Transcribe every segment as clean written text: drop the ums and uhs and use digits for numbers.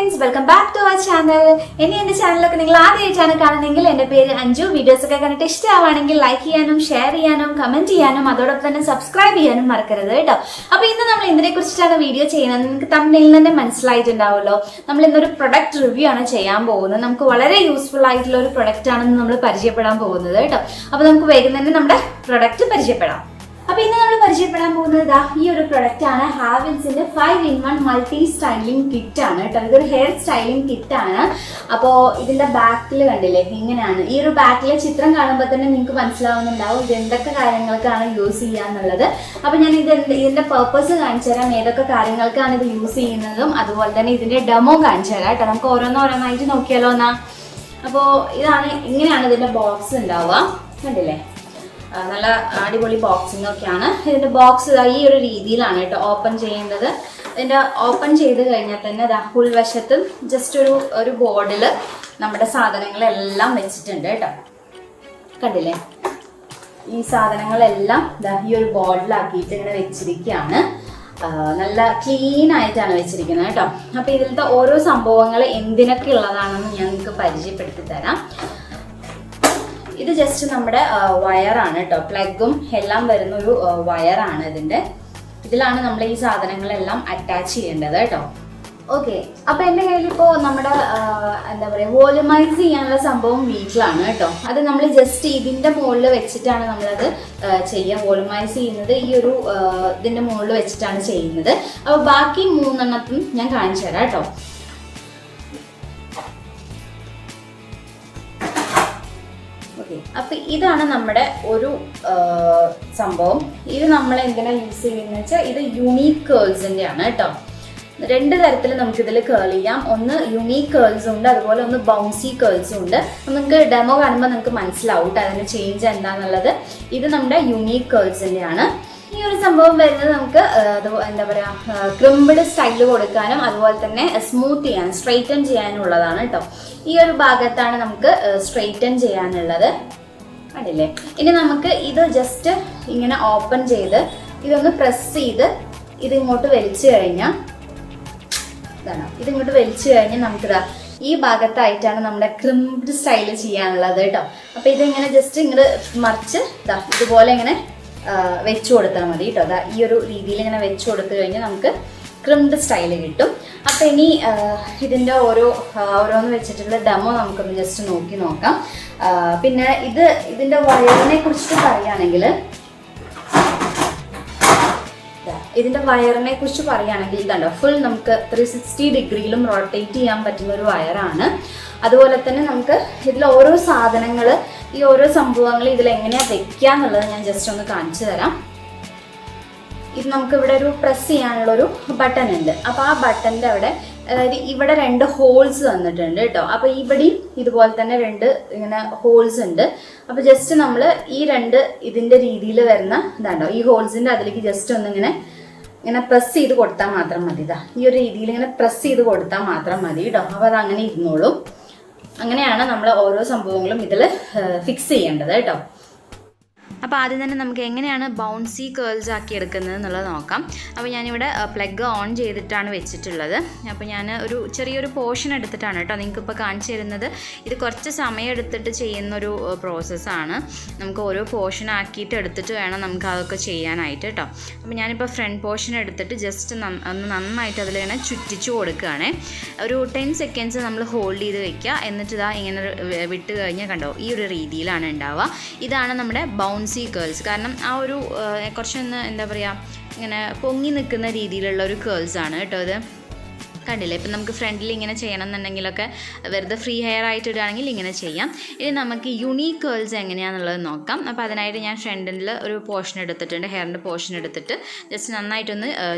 friends, welcome back to our channel. ഇനി എൻ്റെ ചാനലൊക്കെ നിങ്ങൾ ആദ്യമായിട്ടാണ് കാണുന്നതെങ്കിൽ എൻ്റെ പേര് അഞ്ജു. വീഡിയോസ് ഒക്കെ കണ്ടിട്ട് ഇഷ്ടമാണെങ്കിൽ ലൈക്ക് ചെയ്യാനും ഷെയർ ചെയ്യാനും കമന്റ് ചെയ്യാനും അതോടൊപ്പം തന്നെ സബ്സ്ക്രൈബ് ചെയ്യാനും മറക്കരുത് കേട്ടോ. അപ്പോൾ ഇന്ന് നമ്മൾ എന്തിനെ കുറിച്ചിട്ടാണ് വീഡിയോ ചെയ്യുന്നത് നിങ്ങൾക്ക് തമ്മിൽ തന്നെ മനസ്സിലായിട്ടുണ്ടാവുമല്ലോ. നമ്മൾ ഇന്നൊരു പ്രൊഡക്റ്റ് റിവ്യൂ ആണ് ചെയ്യാൻ പോകുന്നത്. നമുക്ക് വളരെ യൂസ്ഫുൾ ആയിട്ടുള്ള ഒരു പ്രൊഡക്റ്റ് ആണെന്ന് നമ്മൾ പരിചയപ്പെടാൻ പോകുന്നത് കേട്ടോ. അപ്പോൾ നമുക്ക് വേഗം തന്നെ നമ്മുടെ പ്രൊഡക്റ്റ് പരിചയപ്പെടാം. അപ്പൊ ഇന്ന് നമ്മൾ പരിചയപ്പെടാൻ പോകുന്നത് ഈ ഒരു പ്രൊഡക്റ്റ് ആണ്. ഹാവൽസിന്റെ 5-in-1 മൾട്ടി സ്റ്റൈലിംഗ് കിറ്റ് ആണ് കേട്ടോ. ഇതൊരു ഹെയർ സ്റ്റൈലിംഗ് കിറ്റ് ആണ്. അപ്പോ ഇതിന്റെ ബാക്കിൽ കണ്ടില്ലേ ഇങ്ങനെയാണ്. ഈ ഒരു ബാക്കിലെ ചിത്രം കാണുമ്പോൾ തന്നെ നിങ്ങൾക്ക് മനസ്സിലാവുന്നുണ്ടാവും ഇത് എന്തൊക്കെ കാര്യങ്ങൾക്കാണ് യൂസ് ചെയ്യാന്നുള്ളത്. അപ്പൊ ഞാൻ ഇതിന്റെ പർപ്പസ് കാണിച്ചു തരാം, ഏതൊക്കെ കാര്യങ്ങൾക്കാണ് ഇത് യൂസ് ചെയ്യുന്നതും അതുപോലെ തന്നെ ഇതിന്റെ ഡെമോ കാണിച്ചു തരാം കേട്ടോ. നമുക്ക് ഓരോന്നോരോന്നായിട്ട് നോക്കിയാലോ എന്നാ. അപ്പോൾ ഇങ്ങനെയാണ് ഇതിന്റെ ബോക്സ് ഉണ്ടാവുക. കണ്ടില്ലേ, നല്ല അടിപൊളി ബോക്സിംഗ് ഒക്കെയാണ്. ഇതിന്റെ ബോക്സ് ഈ ഒരു രീതിയിലാണ് കേട്ടോ ഓപ്പൺ ചെയ്യുന്നത്. ഇതിന്റെ ഓപ്പൺ ചെയ്ത് കഴിഞ്ഞാൽ തന്നെ ഉൾവശത്ത് ജസ്റ്റ് ഒരു ബോർഡിൽ നമ്മുടെ സാധനങ്ങളെല്ലാം വെച്ചിട്ടുണ്ട് കേട്ടോ. കണ്ടില്ലേ, ഈ സാധനങ്ങളെല്ലാം ഈ ഒരു ബോർഡിലാക്കിയിട്ട് ഇങ്ങനെ വെച്ചിരിക്കുകയാണ്. നല്ല ക്ലീൻ ആയിട്ടാണ് വെച്ചിരിക്കുന്നത് കേട്ടോ. അപ്പൊ ഇതിലത്തെ ഓരോ സംഭവങ്ങൾ എന്തിനൊക്കെ ഉള്ളതാണെന്ന് ഞാൻ നിങ്ങൾക്ക് പരിചയപ്പെടുത്തി തരാം. ഇത് ജസ്റ്റ് നമ്മുടെ വയറാണ് കേട്ടോ. പ്ലഗും എല്ലാം വരുന്ന ഒരു വയറാണ് ഇതിലാണ് നമ്മൾ ഈ സാധനങ്ങളെല്ലാം അറ്റാച്ച് ചെയ്യേണ്ടത് കേട്ടോ. ഓക്കെ, അപ്പൊ എൻ്റെ കയ്യിൽ ഇപ്പോൾ നമ്മുടെ എന്താ പറയുക വോളുമൈസ് ചെയ്യാനുള്ള സംഭവം വീട്ടിലാണ് കേട്ടോ. അത് നമ്മൾ ജസ്റ്റ് ഇതിന്റെ മുകളിൽ വെച്ചിട്ടാണ് നമ്മളത് ചെയ്യുക. വോളുമൈസ് ചെയ്യുന്നത് ഈ ഒരു ഇതിന്റെ മുകളിൽ വെച്ചിട്ടാണ് ചെയ്യുന്നത്. അപ്പൊ ബാക്കി 3 ഞാൻ കാണിച്ചു തരാം കേട്ടോ. അപ്പൊ ഇതാണ് നമ്മുടെ ഒരു സംഭവം. ഇത് നമ്മൾ എന്തിനാ യൂസ് ചെയ്യുന്നത് വെച്ചാൽ ഇത് യുണീക്ക് കേൾസിന്റെ ആണ് കേട്ടോ. 2 തരത്തിൽ നമുക്ക് ഇതിൽ കേൾ ചെയ്യാം. ഒന്ന് യുണീക്ക് കേൾസും ഉണ്ട്, അതുപോലെ ഒന്ന് ബൗൺസി കേൾസും ഉണ്ട്. നിങ്ങൾക്ക് ഡെമോ കാണുമ്പോൾ നിങ്ങൾക്ക് മനസ്സിലാവും അതിന്റെ ചേഞ്ച് എന്താന്നുള്ളത്. ഇത് നമ്മുടെ യുണീക്ക് കേൾസിന്റെ ആണ്. ഈ ഒരു സംഭവം വരുന്നത് നമുക്ക് എന്താ പറയാ ക്രിംപ്ഡ് സ്റ്റൈല് കൊടുക്കാനും അതുപോലെ തന്നെ സ്മൂത്ത് ചെയ്യാനും സ്ട്രെയിറ്റൻ ചെയ്യാനുള്ളതാണ് കേട്ടോ. ഈ ഒരു ഭാഗത്താണ് നമുക്ക് സ്ട്രെയിറ്റൻ ചെയ്യാനുള്ളത്. കണ്ടില്ലേ, ഇനി നമുക്ക് ഇത് ജസ്റ്റ് ഇങ്ങനെ ഓപ്പൺ ചെയ്ത് ഇതൊന്ന് പ്രസ് ചെയ്ത് ഇതിങ്ങോട്ട് വലിച്ചു കഴിഞ്ഞാൽ നമുക്കിതാ ഈ ഭാഗത്തായിട്ടാണ് നമ്മുടെ ക്രിംപ്ഡ് സ്റ്റൈല് ചെയ്യാനുള്ളത് കേട്ടോ. അപ്പൊ ഇതിങ്ങനെ ജസ്റ്റ് ഇങ്ങനെ മറിച്ച് ഇതുപോലെ ഇങ്ങനെ വെച്ചു കൊടുത്താൽ മതി കേട്ടോ. ഈ ഒരു രീതിയിൽ ഇങ്ങനെ വെച്ചു കൊടുത്തു കഴിഞ്ഞാൽ നമുക്ക് ക്രിംപ്ഡ് സ്റ്റൈല് കിട്ടും. അപ്പം ഇനി ഇതിൻ്റെ ഓരോന്ന് വെച്ചിട്ടുള്ള ഡെമോ നമുക്കൊന്ന് ജസ്റ്റ് നോക്കാം. പിന്നെ ഇതിൻ്റെ വയറിനെ കുറിച്ചിട്ട് പറയുകയാണെങ്കിൽ ഇതുണ്ടോ, ഫുൾ നമുക്ക് 360 ഡിഗ്രിയിലും റൊട്ടേറ്റ് ചെയ്യാൻ പറ്റുന്ന ഒരു വയറാണ്. അതുപോലെ തന്നെ നമുക്ക് ഇതിൽ ഓരോ സാധനങ്ങൾ ഈ ഓരോ സംഭവങ്ങൾ ഇതിൽ എങ്ങനെയാണ് വെക്കുക എന്നുള്ളത് ഞാൻ ജസ്റ്റ് ഒന്ന് കാണിച്ചു തരാം. ഇത് നമുക്ക് ഇവിടെ ഒരു പ്രസ് ചെയ്യാനുള്ളൊരു ബട്ടൺ ഉണ്ട്. അപ്പോൾ ആ ബട്ടൻ്റെ അവിടെ അതായത് ഇവിടെ 2 ഹോൾസ് തന്നിട്ടുണ്ട് കേട്ടോ. അപ്പോൾ ഇവിടെയും ഇതുപോലെ തന്നെ 2 ഇങ്ങനെ ഹോൾസ് ഉണ്ട്. അപ്പോൾ ജസ്റ്റ് നമ്മൾ ഈ 2 ഇതിൻ്റെ രീതിയിൽ വരുന്ന ഇതാണ്ടോ ഈ ഹോൾസിൻ്റെ അതിലേക്ക് ജസ്റ്റ് ഇങ്ങനെ പ്രസ് ചെയ്ത് കൊടുത്താൽ മാത്രം മതി. ഈ ഒരു രീതിയിൽ ഇങ്ങനെ പ്രസ് ചെയ്ത് കൊടുത്താൽ മാത്രം മതി കേട്ടോ. അപ്പോൾ അത് അങ്ങനെ ഇരുന്നോളും. അങ്ങനെയാണ് നമ്മൾ ഓരോ സംഭവങ്ങളും ഇതിൽ ഫിക്സ് ചെയ്യേണ്ടത് കേട്ടോ. അപ്പോൾ ആദ്യം തന്നെ നമുക്ക് എങ്ങനെയാണ് ബൗൺസി കേൾസ് ആക്കി എടുക്കുന്നത് എന്നുള്ളത് നോക്കാം. അപ്പോൾ ഞാനിവിടെ പ്ലഗ് ഓൺ ചെയ്തിട്ടാണ് വെച്ചിട്ടുള്ളത്. അപ്പോൾ ഞാൻ ചെറിയൊരു പോർഷൻ എടുത്തിട്ടാണ് കേട്ടോ നിങ്ങൾക്കിപ്പോൾ കാണിച്ചു തരുന്നത്. ഇത് കുറച്ച് സമയം എടുത്തിട്ട് ചെയ്യുന്നൊരു പ്രോസസ്സാണ്. നമുക്ക് ഓരോ പോർഷൻ ആക്കിയിട്ട് എടുത്തിട്ട് വേണം നമുക്ക് അതൊക്കെ ചെയ്യാനായിട്ട് കേട്ടോ. അപ്പോൾ ഞാനിപ്പോൾ ഫ്രണ്ട് പോർഷൻ എടുത്തിട്ട് ജസ്റ്റ് നന്നായിട്ട് അതിലിങ്ങനെ ചുറ്റിച്ചു കൊടുക്കുകയാണ്. ഒരു 10 സെക്കൻഡ്സ് നമ്മൾ ഹോൾഡ് ചെയ്ത് വെക്കുക. എന്നിട്ട് ഇങ്ങനെ വിട്ട് കഴിഞ്ഞാൽ കണ്ടോ ഈ ഒരു രീതിയിലാണ് ഉണ്ടാവുക. ഇതാണ് നമ്മുടെ ബൗൺസി കേൾസ്. കാരണം ആ ഒരു കുറച്ചൊന്ന് എന്താ പറയുക ഇങ്ങനെ പൊങ്ങി നിൽക്കുന്ന രീതിയിലുള്ള ഒരു കേൾസ് ആണ് കേട്ടോ ഇത്. കണ്ടില്ലേ, ഇപ്പം നമുക്ക് ഫ്രണ്ടിൽ ഇങ്ങനെ ചെയ്യണം എന്നുണ്ടെങ്കിലൊക്കെ വെറുതെ ഫ്രീ ഹെയർ ആയിട്ട് ഇടുകയാണെങ്കിൽ ഇങ്ങനെ ചെയ്യാം. ഇനി നമുക്ക് യുണീക്ക് കേൾസ് എങ്ങനെയാണെന്നുള്ളത് നോക്കാം. അപ്പോൾ അതിനായിട്ട് ഞാൻ ഫ്രണ്ടിൽ ഒരു പോർഷൻ എടുത്തിട്ടുണ്ട്, ഹെയറിൻ്റെ പോർഷൻ എടുത്തിട്ട് ജസ്റ്റ് നന്നായിട്ടൊന്ന്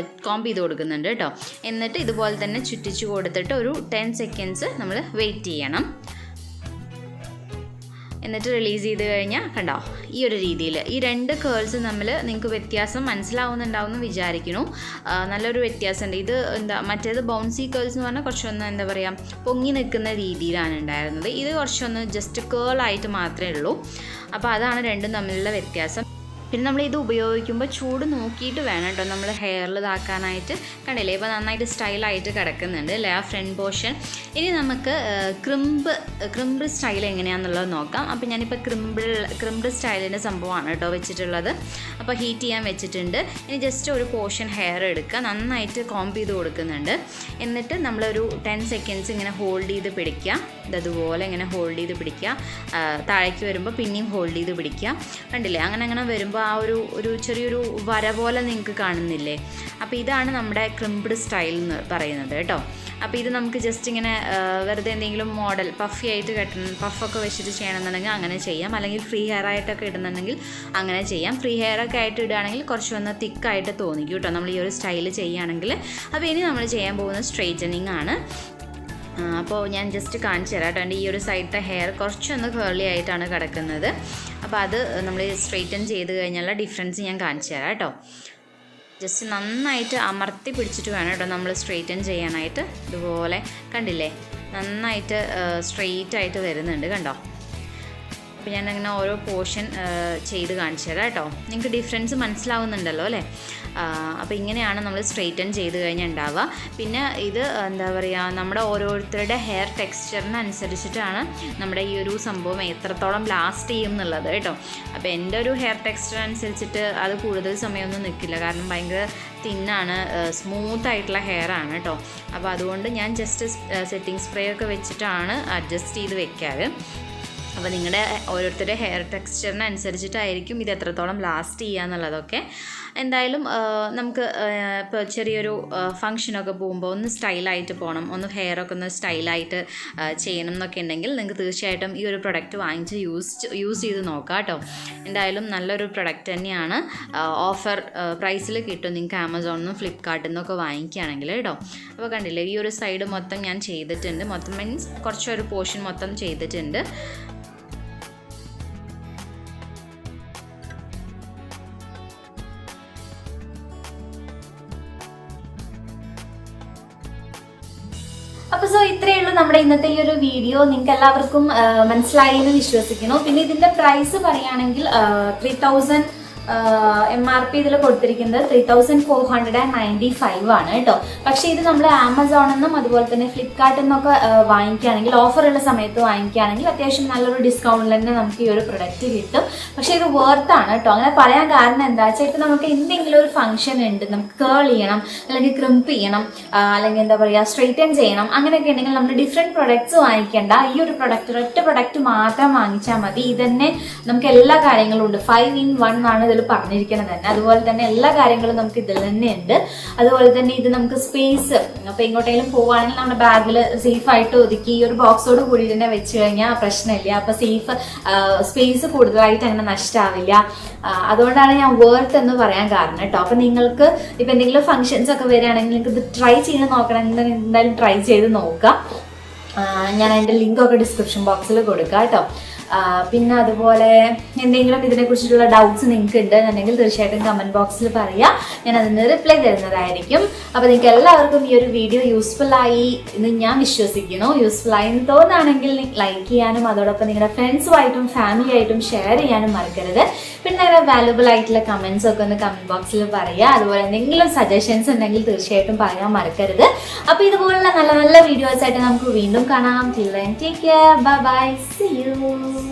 കോംബ് ചെയ്ത് കൊടുക്കുന്നുണ്ട് കേട്ടോ. എന്നിട്ട് ഇതുപോലെ തന്നെ ചുറ്റിച്ച് കൊടുത്തിട്ട് ഒരു 10 സെക്കൻഡ്സ് നമ്മൾ വെയിറ്റ് ചെയ്യണം. എന്നിട്ട് റിലീസ് ചെയ്ത് കഴിഞ്ഞാൽ കണ്ടോ ഈ ഒരു രീതിയിൽ ഈ 2 കേൾസ് തമ്മിൽ നിങ്ങൾക്ക് വ്യത്യാസം മനസ്സിലാവുന്നുണ്ടാവുമെന്ന് വിചാരിക്കുന്നു. നല്ലൊരു വ്യത്യാസമുണ്ട്. ഇത് മറ്റേത് ബൗൺസി കേൾസ് എന്ന് പറഞ്ഞാൽ കുറച്ചൊന്ന് എന്താ പറയുക പൊങ്ങി നിൽക്കുന്ന രീതിയിലാണ് ഉണ്ടായിരുന്നത്. ഇത് കുറച്ചൊന്ന് ജസ്റ്റ് കേളായിട്ട് മാത്രമേ ഉള്ളൂ. അപ്പോൾ അതാണ് 2 തമ്മിലുള്ള വ്യത്യാസം. പിന്നെ നമ്മൾ ഇത് ഉപയോഗിക്കുമ്പോൾ ചൂട് നോക്കിയിട്ട് വേണം കേട്ടോ നമ്മൾ ഹെയറിൽ ഇതാക്കാനായിട്ട്. കണ്ടില്ലേ ഇപ്പോൾ നന്നായിട്ട് സ്റ്റൈലായിട്ട് കിടക്കുന്നുണ്ട് അല്ലേ ആ ഫ്രണ്ട് പോർഷൻ. ഇനി നമുക്ക് ക്രിംബിൾ സ്റ്റൈൽ എങ്ങനെയാണെന്നുള്ളത് നോക്കാം. അപ്പോൾ ഞാനിപ്പോൾ ക്രിംബിൾ സ്റ്റൈലിൻ്റെ സംഭവമാണ് കേട്ടോ വെച്ചിട്ടുള്ളത്. അപ്പോൾ ഹീറ്റ് ചെയ്യാൻ വെച്ചിട്ടുണ്ട്. ഇനി ജസ്റ്റ് ഒരു പോർഷൻ ഹെയർ എടുക്കുക, നന്നായിട്ട് കോംബ് ചെയ്ത് കൊടുക്കുന്നുണ്ട്. എന്നിട്ട് നമ്മളൊരു 10 സെക്കൻഡ്സ് ഇങ്ങനെ ഹോൾഡ് ചെയ്ത് പിടിക്കുക. ഇതുപോലെ ഇങ്ങനെ ഹോൾഡ് ചെയ്ത് പിടിക്കുക. താഴേക്ക് വരുമ്പോൾ പിന്നെയും ഹോൾഡ് ചെയ്ത് പിടിക്കുക. കണ്ടില്ലേ അങ്ങനെ വരുമ്പോൾ ആ ഒരു ചെറിയൊരു വര പോലെ നിങ്ങൾക്ക് കാണുന്നില്ലേ? അപ്പോൾ ഇതാണ് നമ്മുടെ ക്രിംപ്ഡ് സ്റ്റൈൽ എന്ന് പറയുന്നത് കേട്ടോ. അപ്പോൾ ഇത് നമുക്ക് ജസ്റ്റ് ഇങ്ങനെ വെറുതെ എന്തെങ്കിലും മോഡൽ പഫി ആയിട്ട് പഫൊക്കെ വെച്ചിട്ട് ചെയ്യണമെന്നുണ്ടെങ്കിൽ അങ്ങനെ ചെയ്യാം. അല്ലെങ്കിൽ ഫ്രീ ഹെയർ ആയിട്ടൊക്കെ ഇടുന്നുണ്ടെങ്കിൽ അങ്ങനെ ചെയ്യാം. ഫ്രീ ഹെയർ ഒക്കെ ആയിട്ട് ഇടുകയാണെങ്കിൽ കുറച്ചൊന്ന് തിക്കായിട്ട് തോന്നിക്കും കേട്ടോ നമ്മൾ ഈ ഒരു സ്റ്റൈൽ ചെയ്യുകയാണെങ്കിൽ. അപ്പോൾ ഇനി നമ്മൾ ചെയ്യാൻ പോകുന്നത് സ്ട്രെയിറ്റനിങ് ആണ്. അപ്പോൾ ഞാൻ ജസ്റ്റ് കാണിച്ചു തരാം കേട്ടോ. എൻ്റെ ഈ ഒരു സൈഡിലത്തെ ഹെയർ കുറച്ചൊന്ന് കേർലി ആയിട്ടാണ് കിടക്കുന്നത്. അപ്പോൾ അത് നമ്മൾ സ്ട്രെയിറ്റൻ ചെയ്ത് കഴിഞ്ഞുള്ള ഡിഫറൻസ് ഞാൻ കാണിച്ചു തരാം കേട്ടോ. ജസ്റ്റ് നന്നായിട്ട് അമർത്തി പിടിച്ചിട്ട് വേണം കേട്ടോ നമ്മൾ സ്ട്രെയിറ്റൻ ചെയ്യാനായിട്ട്. ഇതുപോലെ കണ്ടില്ലേ നന്നായിട്ട് സ്ട്രെയിറ്റ് ആയിട്ട് വരുന്നുണ്ട് കണ്ടോ. അപ്പോൾ ഞാനങ്ങനെ ഓരോ പോർഷൻ ചെയ്ത് കാണിച്ചു തരാം കേട്ടോ. നിങ്ങൾക്ക് ഡിഫറൻസ് മനസ്സിലാവുന്നുണ്ടല്ലോ അല്ലേ? അപ്പോൾ ഇങ്ങനെയാണ് നമ്മൾ സ്ട്രെയിറ്റൻ ചെയ്ത് കഴിഞ്ഞാൽ ഉണ്ടാവുക. പിന്നെ ഇത് എന്താ പറയുക, നമ്മുടെ ഓരോരുത്തരുടെ ഹെയർ ടെക്സ്ചറിനനുസരിച്ചിട്ടാണ് നമ്മുടെ ഈ ഒരു സംഭവം എത്രത്തോളം ലാസ്റ്റ് ചെയ്യും എന്നുള്ളത് കേട്ടോ. അപ്പോൾ എൻ്റെ ഒരു ഹെയർ ടെക്സ്ചർ അനുസരിച്ചിട്ട് അത് കൂടുതൽ സമയമൊന്നും നിൽക്കില്ല, കാരണം ഭയങ്കര തിന്നാണ്, സ്മൂത്ത് ആയിട്ടുള്ള ഹെയർ ആണ് കേട്ടോ. അപ്പോൾ അതുകൊണ്ട് ഞാൻ ജസ്റ്റ് സെറ്റിംഗ് സ്പ്രേ ഒക്കെ വെച്ചിട്ടാണ് അഡ്ജസ്റ്റ് ചെയ്ത് വെക്കാറ്. അപ്പോൾ നിങ്ങളുടെ ഓരോരുത്തരുടെ ഹെയർ ടെക്സ്ചറിനനുസരിച്ചിട്ടായിരിക്കും ഇത് എത്രത്തോളം ലാസ്റ്റ് ചെയ്യുക എന്നുള്ളതൊക്കെ. എന്തായാലും നമുക്ക് ഇപ്പോൾ ചെറിയൊരു ഫങ്ഷനൊക്കെ പോകുമ്പോൾ ഒന്ന് സ്റ്റൈലായിട്ട് പോകണം, ഒന്ന് ഹെയറൊക്കെ ഒന്ന് സ്റ്റൈലായിട്ട് ചെയ്യണം എന്നൊക്കെ ഉണ്ടെങ്കിൽ നിങ്ങൾക്ക് തീർച്ചയായിട്ടും ഈ ഒരു പ്രൊഡക്റ്റ് വാങ്ങിച്ച് യൂസ് ചെയ്ത് നോക്കാം കേട്ടോ. എന്തായാലും നല്ലൊരു പ്രൊഡക്റ്റ് തന്നെയാണ്. ഓഫർ പ്രൈസിൽ കിട്ടും നിങ്ങൾക്ക് ആമസോണിൽ നിന്നും ഫ്ലിപ്കാർട്ടിൽ നിന്നൊക്കെ വാങ്ങിക്കുകയാണെങ്കിൽ കേട്ടോ. അപ്പോൾ കണ്ടില്ലേ ഈ ഒരു സൈഡ് മൊത്തം ഞാൻ ചെയ്തിട്ടുണ്ട്, മൊത്തം മീൻസ് കുറച്ചൊരു പോർഷൻ മൊത്തം ചെയ്തിട്ടുണ്ട്. അപ്പോൾ സോ ഇത്രയേ ഉള്ളൂ നമ്മുടെ ഇന്നത്തെ ഈ ഒരു വീഡിയോ. നിങ്ങൾക്ക് എല്ലാവർക്കും മനസ്സിലായി എന്ന് വിശ്വസിക്കുന്നു. പിന്നെ ഇതിന്റെ പ്രൈസ് പറയുകയാണെങ്കിൽ 3000 MRP ഇതിൽ കൊടുത്തിരിക്കുന്നത് 3495 ആണ് കേട്ടോ. പക്ഷേ ഇത് നമ്മൾ ആമസോണിൽ നിന്നും അതുപോലെ തന്നെ ഫ്ലിപ്കാർട്ടിൽ നിന്നൊക്കെ വാങ്ങിക്കുകയാണെങ്കിൽ, ഓഫറുള്ള സമയത്ത് വാങ്ങിക്കുകയാണെങ്കിൽ അത്യാവശ്യം നല്ലൊരു ഡിസ്കൗണ്ടിൽ തന്നെ നമുക്ക് ഈ ഒരു പ്രൊഡക്റ്റ് കിട്ടും. പക്ഷേ ഇത് വർത്താണ് കേട്ടോ. അങ്ങനെ പറയാൻ കാരണം എന്താ വെച്ചാൽ ഇപ്പോൾ നമുക്ക് എന്തെങ്കിലും ഒരു ഫംഗ്ഷൻ ഉണ്ട്, നമുക്ക് കേൾ ചെയ്യണം അല്ലെങ്കിൽ ക്രിംപ് ചെയ്യണം അല്ലെങ്കിൽ എന്താ പറയുക സ്ട്രെയിറ്റൻ ചെയ്യണം, അങ്ങനെയൊക്കെ ഉണ്ടെങ്കിൽ നമ്മൾ ഡിഫറെൻറ്റ് പ്രൊഡക്ട്സ് വാങ്ങിക്കേണ്ട. ഈ ഒരു പ്രൊഡക്റ്റ് ഒറ്റ പ്രൊഡക്റ്റ് മാത്രം വാങ്ങിച്ചാൽ മതി. ഇതന്നെ നമുക്ക് എല്ലാ കാര്യങ്ങളും ഉണ്ട്. 5 in 1 ആണ് പറഞ്ഞിരിക്കുന്നത് തന്നെ. അതുപോലെ തന്നെ എല്ലാ കാര്യങ്ങളും നമുക്ക് ഇതിൽ തന്നെ ഉണ്ട്. അതുപോലെ തന്നെ ഇത് നമുക്ക് സ്പേസ്, അപ്പൊ എങ്ങോട്ടെങ്കിലും പോവുകയാണെങ്കിൽ നമ്മുടെ ബാഗിൽ സേഫ് ആയിട്ട് ഒതുക്കി ഈ ഒരു ബോക്സോട് കൂടി തന്നെ വെച്ച് കഴിഞ്ഞാൽ പ്രശ്നമില്ല. അപ്പൊ സ്പേസ് കൂടുതലായിട്ട് അങ്ങനെ നഷ്ടമാവില്ല. അതുകൊണ്ടാണ് ഞാൻ വർത്ത് എന്ന് പറയാൻ കാരണം കേട്ടോ. അപ്പൊ നിങ്ങൾക്ക് ഇപ്പൊ എന്തെങ്കിലും ഫംഗ്ഷൻസ് ഒക്കെ വരികയാണെങ്കിൽ നിങ്ങൾക്ക് ഇത് ട്രൈ ചെയ്ത് നോക്കണമെങ്കിൽ എന്തായാലും ട്രൈ ചെയ്ത് നോക്കാം. ഞാൻ അതിന്റെ ലിങ്ക് ഒക്കെ ഡിസ്ക്രിപ്ഷൻ ബോക്സിൽ കൊടുക്കാം കേട്ടോ. പിന്നെ അതുപോലെ എന്തെങ്കിലും ഇതിനെക്കുറിച്ചിട്ടുള്ള ഡൗട്ട്സ് നിങ്ങൾക്ക് ഉണ്ടെന്നുണ്ടെങ്കിൽ തീർച്ചയായിട്ടും കമൻറ്റ് ബോക്സിൽ പറയുക, ഞാൻ അതിന് റിപ്ലൈ തരുന്നതായിരിക്കും. അപ്പോൾ നിങ്ങൾക്ക് എല്ലാവർക്കും ഈ ഒരു വീഡിയോ യൂസ്ഫുൾ ആയി എന്ന് ഞാൻ വിശ്വസിക്കുന്നു. യൂസ്ഫുൾ ആയി എന്ന് തോന്നുകയാണെങ്കിൽ ലൈക്ക് ചെയ്യാനും അതോടൊപ്പം നിങ്ങളുടെ ഫ്രണ്ട്സുമായിട്ടും ഫാമിലി ആയിട്ടും ഷെയർ ചെയ്യാനും മറക്കരുത്. പിന്നെ നിങ്ങളുടെ വാല്യുബിൾ ആയിട്ടുള്ള കമൻസ് ഒക്കെ ഒന്ന് കമൻറ്റ് ബോക്സിൽ പറയുക. അതുപോലെ എന്തെങ്കിലും സജഷൻസ് ഉണ്ടെങ്കിൽ തീർച്ചയായിട്ടും പറയാൻ മറക്കരുത്. അപ്പോൾ ഇതുപോലുള്ള നല്ല നല്ല വീഡിയോസ് ആയിട്ട് നമുക്ക് വീണ്ടും കാണാം. Till then, take care. Bye bye. See you.